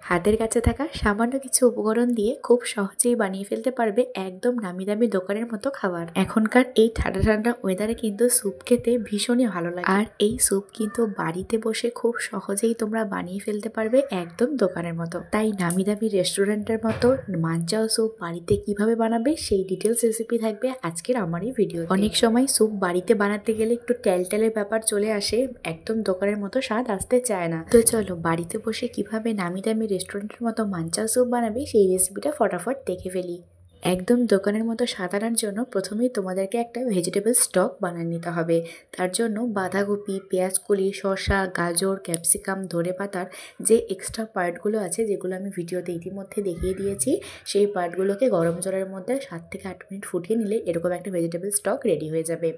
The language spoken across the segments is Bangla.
হাতের কাছে থাকা সামান্য কিছু উপকরণ দিয়ে খুব সহজেই বানিয়ে ফেলতে পারবে একদম নামি দামি দোকানের মতো খাবার। এখনকার এই ঠান্ডা ঠান্ডা ওয়েদারে কিন্তু স্যুপ খেতে ভীষণই ভালো লাগে, আর এই স্যুপ কিন্তু বাড়িতে বসে খুব সহজেই তোমরা বানিয়ে ফেলতে পারবে একদম দোকানের মতো। তাই নামি দামি রেস্টুরেন্টের মতো মাঞ্চাও স্যুপ বাড়িতে কিভাবে বানাবে সেই ডিটেলস রেসিপি থাকবে আজকের আমার এই ভিডিও। অনেক সময় স্যুপ বাড়িতে বানাতে গেলে একটু টেলটেলের ব্যাপার চলে আসে, একদম দোকানের মতো স্বাদ আসতে চায় না। তো চলো বাড়িতে বসে কিভাবে নামি দামি রেস্টুরেন্টের মতো মাঞ্চা স্যুপ বানাবে সেই রেসিপিটা ফটাফট দেখে ফেলি। একদম দোকানের মতো স্বাদ আনার জন্য প্রথমেই তোমাদেরকে একটা ভেজিটেবল স্টক বানিয়ে নিতে হবে। তার জন্য বাঁধাকপি, পেঁয়াজকলি, শসা, গাজর, ক্যাপসিকাম, ধনেপাতার যে এক্সট্রা পার্টগুলো আছে, যেগুলো আমি ভিডিওতে ইতিমধ্যে দেখিয়ে দিয়েছি, সেই পার্টগুলোকে গরম জলের মধ্যে 7 থেকে 8 মিনিট ফুটিয়ে নিলে এরকম একটা ভেজিটেবল স্টক রেডি হয়ে যাবে।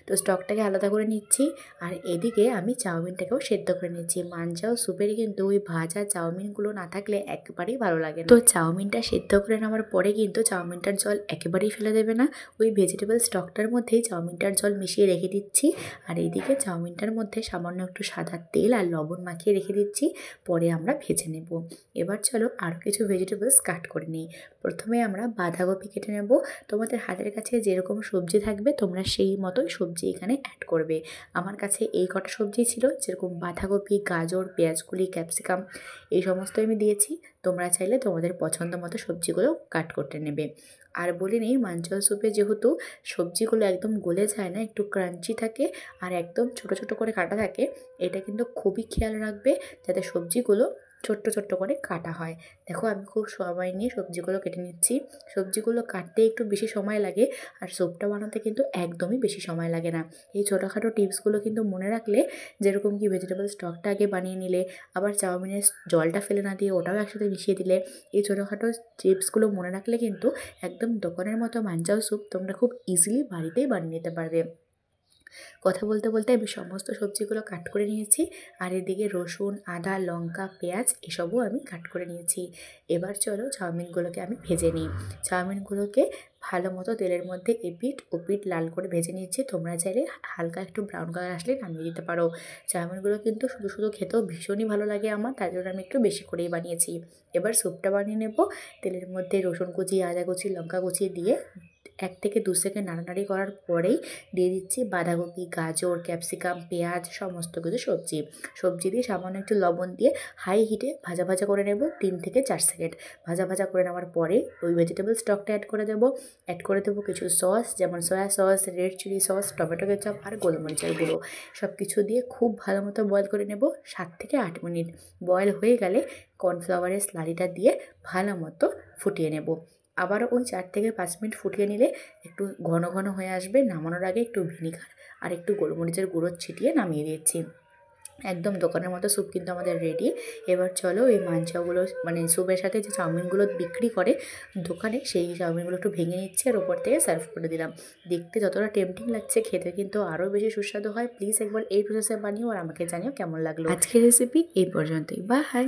তো স্টকটাকে আলাদা করে নিচ্ছি, আর এদিকে আমি চাউমিনটাকেও সেদ্ধ করে নিচ্ছি। মাঞ্চাও স্যুপের কিন্তু ওই ভাজা চাউমিনগুলো না থাকলে একেবারেই ভালো লাগে না। তো চাউমিনটা সেদ্ধ করে নেওয়ার পরে কিন্তু চাউমিনটার জল একেবারেই ফেলে দেবে না, ওই ভেজিটেবল স্টকটার মধ্যেই চাউমিনটার জল মিশিয়ে রেখে দিচ্ছি। আর এইদিকে চাউমিনটার মধ্যে সামান্য একটু সাদা তেল আর লবণ মাখিয়ে রেখে দিচ্ছি, পরে আমরা ভেজে নেব। এবার চলো আরও কিছু ভেজিটেবলস কাট করে নিই। প্রথমে আমরা বাঁধাকপি কেটে নেব। তোমাদের হাতের কাছে যেরকম সবজি থাকবে তোমরা সেই মতোই সবজি এখানে অ্যাড করবে। আমার কাছে এই কটা সবজি ছিল, যেরকম বাঁধাকপি, গাজর, পেঁয়াজকলি, ক্যাপসিকাম, এই সমস্ত আমি দিয়েছি। তোমরা চাইলে তোমাদের পছন্দ মতো সবজিগুলো কাট করতে নেবে। আর বলে নেই, মাঞ্চাও স্যুপে যেহেতু সবজিগুলো একদম গলে যায় না, একটু ক্রাঞ্চি থাকে আর একদম ছোট ছোট করে কাটা থাকে, এটা কিন্তু খুবই খেয়াল রাখবে যাতে সবজিগুলো ছোট্ট ছোট্ট করে কাটা হয়। দেখো আমি খুব সময় নিয়ে সবজিগুলো কেটে নিচ্ছি। সবজিগুলো কাটতে একটু বেশি সময় লাগে, আর স্যুপটা বানাতে কিন্তু একদমই বেশি সময় লাগে না। এই ছোটোখাটো টিপসগুলো কিন্তু মনে রাখলে, যেরকম কি ভেজিটেবল স্টকটা আগে বানিয়ে নিলে, আবার চাউমিনের জলটা ফেলে না দিয়ে ওটাও একসাথে মিশিয়ে দিলে, এই ছোটোখাটো টিপসগুলো মনে রাখলে কিন্তু একদম দোকানের মতো মাঞ্চাও স্যুপ তোমরা খুব ইজিলি বাড়িতেই বানিয়ে নিতে পারবে। কথা বলতে বলতে আমি সমস্ত সবজিগুলো কাট করে নিয়েছি, আর এদিকে রসুন, আদা, লঙ্কা, পেঁয়াজ এসবও আমি কাট করে নিয়েছি। এবার চলো চাউমিনগুলোকে আমি ভেজে নিই। চাউমিনগুলোকে ভালো মতো তেলের মধ্যে এপিঠ ওপিঠ লাল করে ভেজে নিচ্ছি। তোমরা চাইলে হালকা একটু ব্রাউন কালার আসলে নামিয়ে দিতে পারো। চাউমিনগুলো কিন্তু শুধু শুধু খেতেও ভীষণই ভালো লাগে আমার, তার জন্য আমি একটু বেশি করেই বানিয়েছি। এবার স্যুপটা বানিয়ে নেব। তেলের মধ্যে রসুন কুচি, আদা কুচি, লঙ্কা কুচি দিয়ে 1 থেকে 2 সেকেন্ড নাড়ানাড়ি করার পরেই দিয়ে দিচ্ছি বাঁধাকপি, গাজর, ক্যাপসিকাম, পেঁয়াজ, সমস্ত কিছু সবজি দিয়ে সামান্য একটু লবণ দিয়ে হাই হিটে ভাজা ভাজা করে নেব 3 থেকে 4 সেকেন্ড। ভাজা ভাজা করে নেওয়ার পরে ওই ভেজিটেবল স্টকটা অ্যাড করে দেবো কিছু সস, যেমন soya sauce, red chilli sauce, tomato ketchup আর গোলমরিচের গুঁড়ো। সব কিছু দিয়ে খুব ভালো মতো বয়েল করে নেব 7 থেকে 8 মিনিট। বয়েল হয়ে গেলে কর্নফ্লাওয়ারের স্লারিটা দিয়ে ভালো মতো ফুটিয়ে নেব। আবারও ওই 4 থেকে 5 মিনিট ফুটিয়ে নিলে একটু ঘন ঘন হয়ে আসবে। নামানোর আগে একটু ভিনিগার আর একটু গোলমরিচের গুঁড়ো ছিটিয়ে নামিয়ে দিচ্ছি। একদম দোকানের মতো স্যুপ কিন্তু আমাদের রেডি। এবার চলো এই মাঞ্চাগুলো, মানে স্যুপের সাথে যে চাউমিনগুলো বিক্রি করে দোকানে, সেই চাউমিনগুলো একটু ভেঙে নিচ্ছি আর ওপর থেকে সার্ভ করে দিলাম। দেখতে যতটা টেম্পটিং লাগছে, খেতে কিন্তু আরও বেশি সুস্বাদু হয়। প্লিজ একবার এই প্রসেসে বানিও আর আমাকে জানিও কেমন লাগলো। আজকের রেসিপি এই পর্যন্তই। বাই।